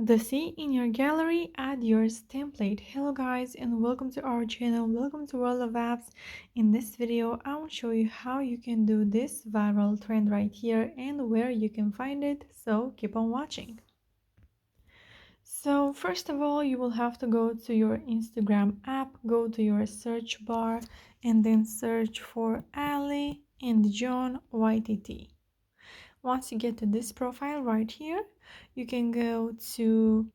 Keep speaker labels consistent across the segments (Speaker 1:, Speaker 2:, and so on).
Speaker 1: The sea in your gallery, add yours template. Hello guys and welcome to our channel. Welcome to World of Apps. In this video I will show you how you can do this viral trend right here and where you can find it, so keep on watching. So first of all, you will have to go to your Instagram app, go to your search bar and then search for Ali and John YTT. Once you get to this profile right here, you can go to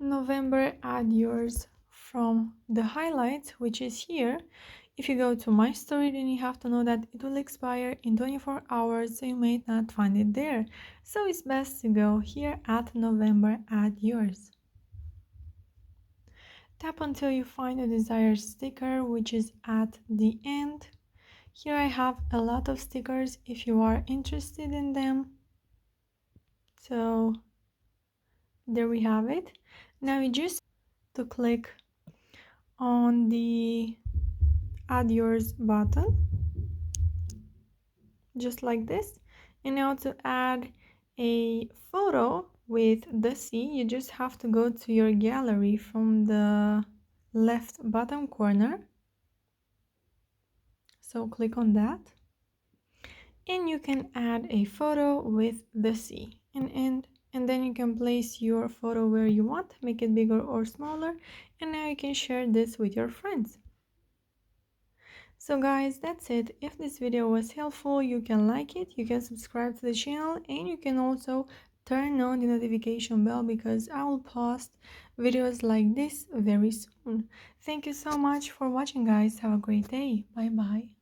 Speaker 1: November, add yours from the highlights, which is here. If you go to my story, then you have to know that it will expire in 24 hours, so you may not find it there. So it's best to go here at November, add yours. Tap until you find a desired sticker, which is at the end. Here I have a lot of stickers if you are interested in them. So there we have it. Now you just to click on the add yours button, just like this. And now to add a photo with the sea, you just have to go to your gallery from the left bottom corner. So click on that and you can add a photo with the sea and then you can place your photo where you want, make it bigger or smaller, and now you can share this with your friends. So guys, that's it. If this video was helpful, you can like it, you can subscribe to the channel, and you can also turn on the notification bell because I will post videos like this very soon. Thank you so much for watching guys. Have a great day. Bye bye.